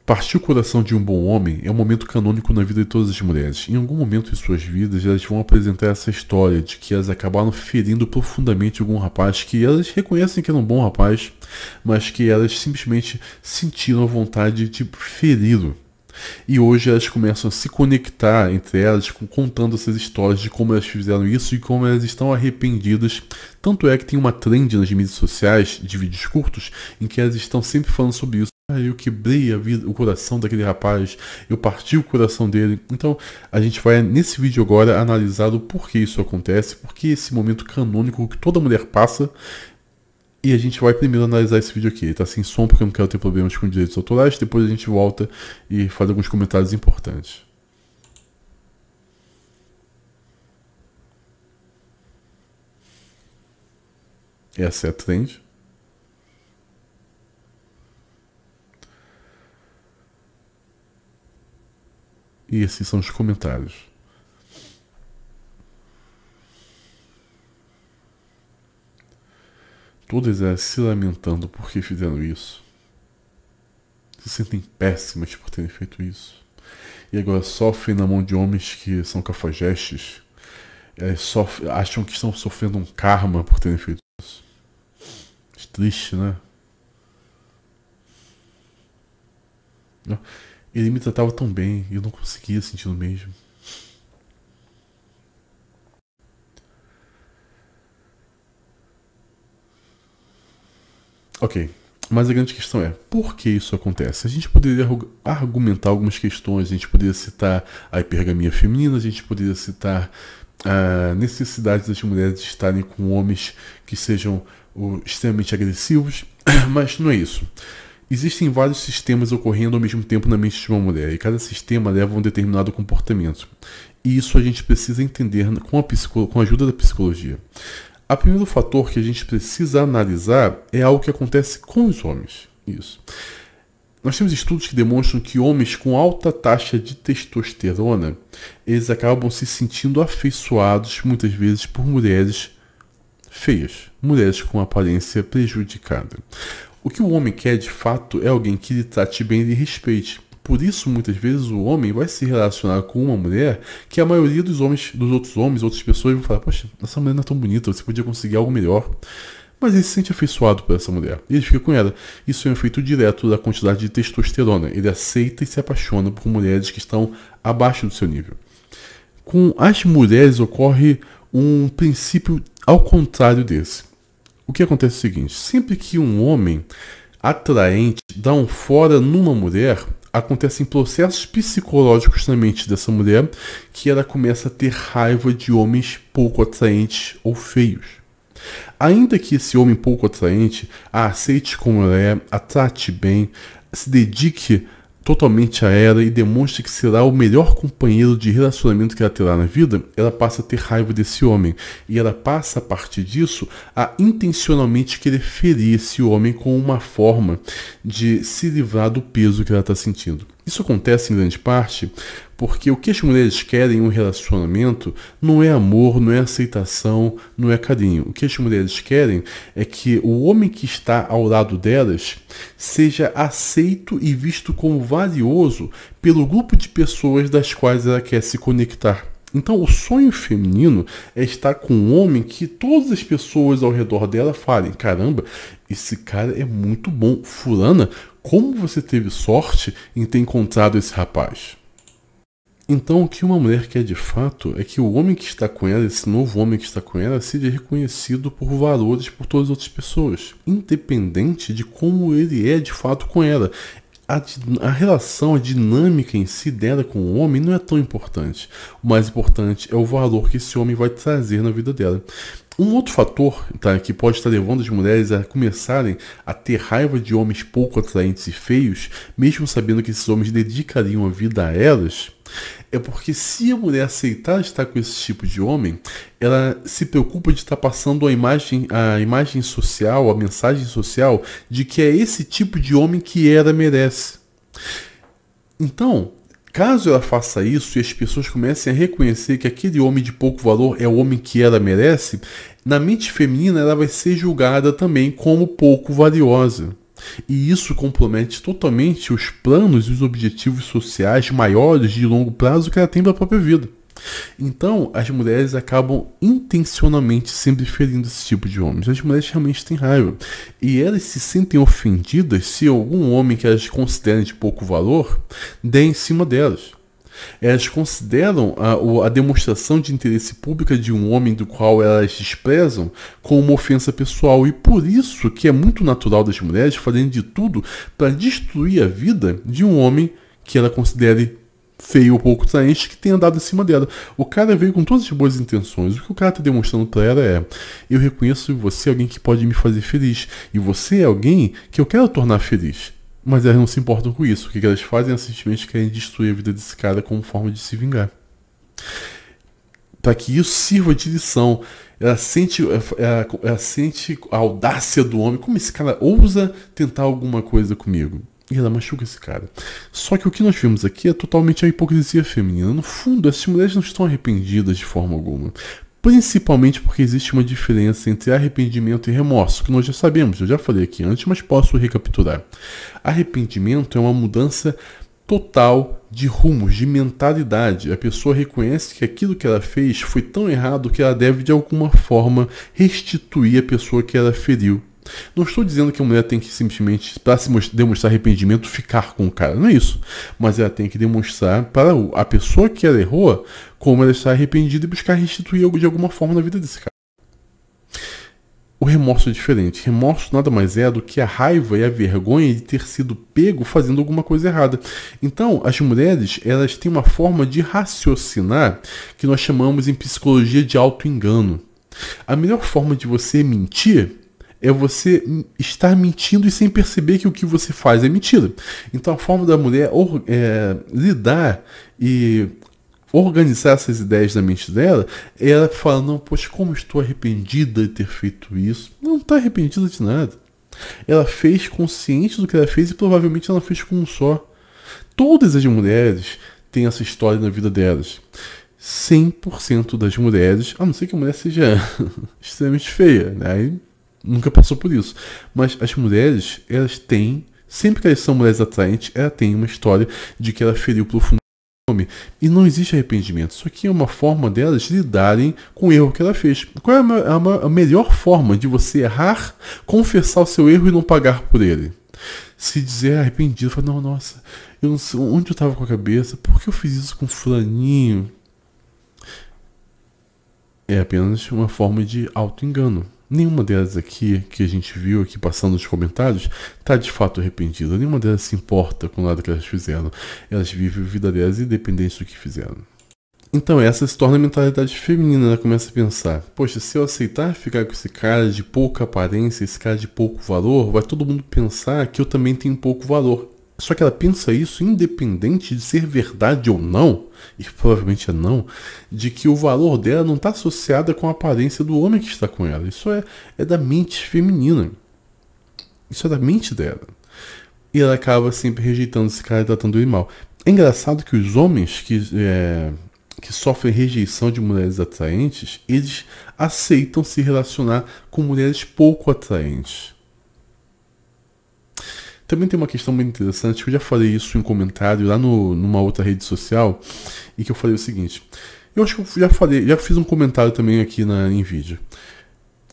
Partir o coração de um bom homem é um momento canônico na vida de todas as mulheres. Em algum momento de suas vidas, elas vão apresentar essa história de que elas acabaram ferindo profundamente algum rapaz que elas reconhecem que era um bom rapaz, mas que elas simplesmente sentiram a vontade de feri-lo. E hoje elas começam a se conectar entre elas, contando essas histórias de como elas fizeram isso e como elas estão arrependidas. Tanto é que tem uma trend nas mídias sociais de vídeos curtos em que elas estão sempre falando sobre isso. Eu quebrei o coração daquele rapaz, eu parti o coração dele. Então a gente vai nesse vídeo agora analisar o porquê isso acontece, porque esse momento canônico que toda mulher passa. E a gente vai primeiro analisar esse vídeo aqui. Ele tá sem som porque eu não quero ter problemas com direitos autorais. Depois a gente volta e faz alguns comentários importantes. Essa é a trend. E esses são os comentários. Todas elas se lamentando por que fizeram isso. Se sentem péssimas por terem feito isso. E agora sofrem na mão de homens que são cafajestes. Elas acham que estão sofrendo um karma por terem feito isso. Triste, né? Ele me tratava tão bem e eu não conseguia sentir o mesmo. Ok, mas a grande questão é, por que isso acontece? A gente poderia argumentar algumas questões, a gente poderia citar a hipergamia feminina, a gente poderia citar a necessidade das mulheres estarem com homens que sejam extremamente agressivos, mas não é isso. Existem vários sistemas ocorrendo ao mesmo tempo na mente de uma mulher, e cada sistema leva a um determinado comportamento. E isso a gente precisa entender com a ajuda da psicologia. O primeiro fator que a gente precisa analisar é algo que acontece com os homens. Isso. Nós temos estudos que demonstram que homens com alta taxa de testosterona, eles acabam se sentindo afeiçoados muitas vezes por mulheres feias, mulheres com aparência prejudicada. O que o homem quer de fato é alguém que lhe trate bem e lhe respeite. Por isso, muitas vezes, o homem vai se relacionar com uma mulher que a maioria dos outros homens, outras pessoas vão falar: poxa, essa mulher não é tão bonita, você podia conseguir algo melhor. Mas ele se sente afeiçoado por essa mulher e ele fica com ela. Isso é um efeito direto da quantidade de testosterona. Ele aceita e se apaixona por mulheres que estão abaixo do seu nível. Com as mulheres ocorre um princípio ao contrário desse. O que acontece é o seguinte: sempre que um homem atraente dá um fora numa mulher, acontecem processos psicológicos na mente dessa mulher que ela começa a ter raiva de homens pouco atraentes ou feios. Ainda que esse homem pouco atraente a aceite como ela é, a trate bem, se dedique totalmente a ela e demonstre que será o melhor companheiro de relacionamento que ela terá na vida, ela passa a ter raiva desse homem. E ela passa, a partir disso, a intencionalmente querer ferir esse homem com uma forma de se livrar do peso que ela está sentindo. Isso acontece em grande parte porque o que as mulheres querem em um relacionamento não é amor, não é aceitação, não é carinho. O que as mulheres querem é que o homem que está ao lado delas seja aceito e visto como valioso pelo grupo de pessoas das quais ela quer se conectar. Então, o sonho feminino é estar com um homem que todas as pessoas ao redor dela falem: caramba, esse cara é muito bom. Fulana, como você teve sorte em ter encontrado esse rapaz? Então, o que uma mulher quer de fato é que o homem que está com ela, esse novo homem que está com ela, seja reconhecido por valores por todas as outras pessoas, independente de como ele é de fato com ela. A relação, a dinâmica em si dela com o homem não é tão importante. O mais importante é o valor que esse homem vai trazer na vida dela. Um outro fator, tá, que pode estar levando as mulheres a começarem a ter raiva de homens pouco atraentes e feios, mesmo sabendo que esses homens dedicariam a vida a elas, é porque se a mulher aceitar estar com esse tipo de homem, ela se preocupa de estar passando a imagem social, a mensagem social de que é esse tipo de homem que ela merece. Então, caso ela faça isso e as pessoas comecem a reconhecer que aquele homem de pouco valor é o homem que ela merece, na mente feminina ela vai ser julgada também como pouco valiosa. E isso compromete totalmente os planos e os objetivos sociais maiores de longo prazo que ela tem para a própria vida. Então, as mulheres acabam intencionalmente sempre ferindo esse tipo de homens. As mulheres realmente têm raiva. E elas se sentem ofendidas se algum homem que elas consideram de pouco valor der em cima delas. Elas consideram a demonstração de interesse público de um homem do qual elas desprezam como uma ofensa pessoal. E por isso que é muito natural das mulheres fazerem de tudo para destruir a vida de um homem que ela considere feio ou pouco atraente que tenha dado em cima dela. O cara veio com todas as boas intenções. O que o cara está demonstrando para ela é: eu reconheço em você alguém que pode me fazer feliz. E você é alguém que eu quero tornar feliz. Mas elas não se importam com isso. O que elas fazem é simplesmente querem destruir a vida desse cara como forma de se vingar. Para que isso sirva de lição. Ela sente a audácia do homem. Como esse cara ousa tentar alguma coisa comigo? E ela machuca esse cara. Só que o que nós vimos aqui é totalmente a hipocrisia feminina. No fundo, essas mulheres não estão arrependidas de forma alguma. Principalmente porque existe uma diferença entre arrependimento e remorso, que nós já sabemos, eu já falei aqui antes, mas posso recapitular. Arrependimento é uma mudança total de rumos, de mentalidade. A pessoa reconhece que aquilo que ela fez foi tão errado que ela deve de alguma forma restituir a pessoa que ela feriu. Não estou dizendo que a mulher tem que simplesmente, para se demonstrar arrependimento, ficar com o cara. Não é isso. Mas ela tem que demonstrar para a pessoa que ela errou como ela está arrependida e buscar restituir algo de alguma forma na vida desse cara. O remorso é diferente. Remorso nada mais é do que a raiva e a vergonha de ter sido pego fazendo alguma coisa errada. Então, as mulheres, elas têm uma forma de raciocinar que nós chamamos em psicologia de auto-engano. A melhor forma de você mentir é você estar mentindo e sem perceber que o que você faz é mentira. Então a forma da mulher lidar e organizar essas ideias na mente dela, ela fala: não, poxa, como estou arrependida de ter feito isso. Não está arrependida de nada. Ela fez consciente do que ela fez e provavelmente ela fez com um só. Todas as mulheres têm essa história na vida delas. 100% das mulheres, a não ser que a mulher seja extremamente feia, né? Aí nunca passou por isso. Mas as mulheres, elas têm, sempre que elas são mulheres atraentes, ela tem uma história de que ela feriu profundamente o homem. E não existe arrependimento. Isso aqui é uma forma delas lidarem com o erro que ela fez. Qual é a melhor forma de você errar? Confessar o seu erro e não pagar por ele. Se dizer arrependido, falar: não, nossa, eu não sei onde eu estava com a cabeça, por que eu fiz isso com fulaninho? É apenas uma forma de auto-engano. Nenhuma delas aqui, que a gente viu aqui passando nos comentários, está de fato arrependida. Nenhuma delas se importa com nada que elas fizeram. Elas vivem a vida delas independente do que fizeram. Então essa se torna a mentalidade feminina. Ela começa a pensar: poxa, se eu aceitar ficar com esse cara de pouca aparência, esse cara de pouco valor, vai todo mundo pensar que eu também tenho pouco valor. Só que ela pensa isso independente de ser verdade ou não, e provavelmente é não, de que o valor dela não está associado com a aparência do homem que está com ela. Isso é da mente feminina. Isso é da mente dela. E ela acaba sempre rejeitando esse cara e tratando ele mal. É engraçado que os homens que sofrem rejeição de mulheres atraentes, eles aceitam se relacionar com mulheres pouco atraentes. Também tem uma questão muito interessante, que eu já falei isso em comentário lá numa outra rede social, e que eu falei o seguinte: eu acho que eu já fiz um comentário também aqui em vídeo.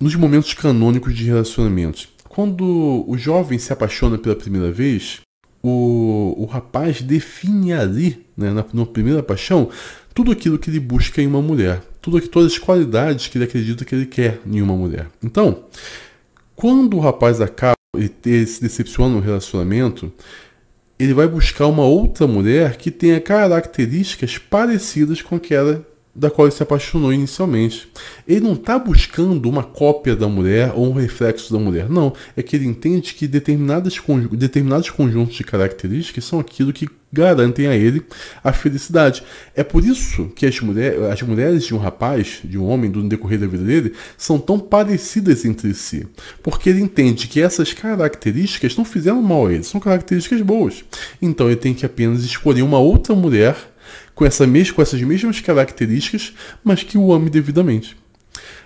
Nos momentos canônicos de relacionamentos, quando o jovem se apaixona pela primeira vez, o rapaz define ali, né, na primeira paixão, tudo aquilo que ele busca em uma mulher, todas as qualidades que ele acredita que ele quer em uma mulher. Então, quando o rapaz acaba e se decepciona no relacionamento, ele vai buscar uma outra mulher que tenha características parecidas com aquela da qual ele se apaixonou inicialmente. Ele não está buscando uma cópia da mulher ou um reflexo da mulher. Não, é que ele entende que determinados conjuntos de características são aquilo que garantem a ele a felicidade. É por isso que as mulheres de um rapaz, de um homem, no decorrer da vida dele, são tão parecidas entre si. Porque ele entende que essas características não fizeram mal a ele, são características boas. Então ele tem que apenas escolher uma outra mulher com essas mesmas características, mas que o ame devidamente.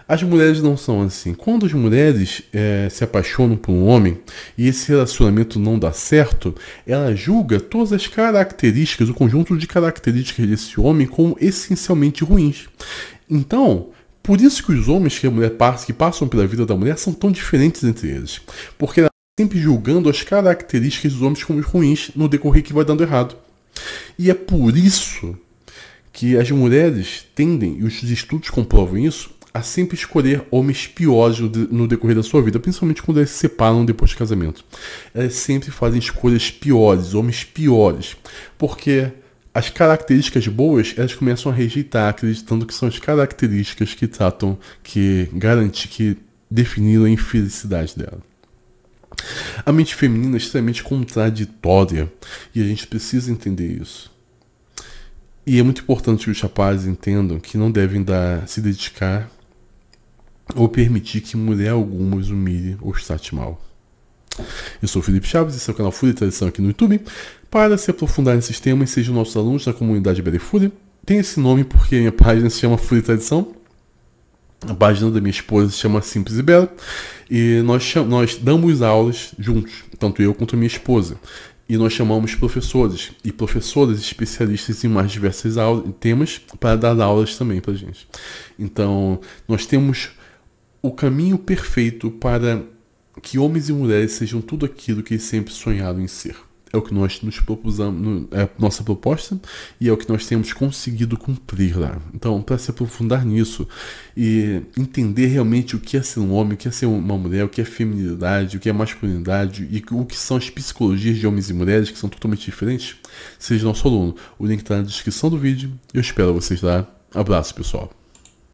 As mulheres não são assim. Quando as mulheres se apaixonam por um homem e esse relacionamento não dá certo, ela julga todas as características, o conjunto de características desse homem como essencialmente ruins. Então, por isso que os homens que passam pela vida da mulher são tão diferentes entre eles. Porque ela está sempre julgando as características dos homens como ruins no decorrer que vai dando errado. E é por isso que as mulheres tendem, e os estudos comprovam isso, a sempre escolher homens piores no decorrer da sua vida, principalmente quando elas se separam depois do casamento. Elas sempre fazem escolhas piores, homens piores, porque as características boas elas começam a rejeitar, acreditando que são as características que definiram a infelicidade dela. A mente feminina é extremamente contraditória e a gente precisa entender isso. E é muito importante que os rapazes entendam que não devem se dedicar ou permitir que mulher alguma os humilhe ou os trate mal. Eu sou o Felipe Chaves, esse é o canal Fúria e Tradição aqui no YouTube. Para se aprofundar nesses temas, sejam nossos alunos da comunidade BD Fúria. Tem esse nome porque a minha página se chama Fúria e Tradição. A página da minha esposa se chama Simples e Bela. E nós damos aulas juntos, tanto eu quanto a minha esposa. E nós chamamos professores e professoras especialistas em mais diversos temas para dar aulas também para a gente. Então, nós temos o caminho perfeito para que homens e mulheres sejam tudo aquilo que eles sempre sonharam em ser. É o que nós nos propusamos, é a nossa proposta e é o que nós temos conseguido cumprir lá. Então, para se aprofundar nisso e entender realmente o que é ser um homem, o que é ser uma mulher, o que é feminilidade, o que é masculinidade e o que são as psicologias de homens e mulheres, que são totalmente diferentes, seja nosso aluno. O link está na descrição do vídeo. Eu espero vocês lá. Abraço, pessoal.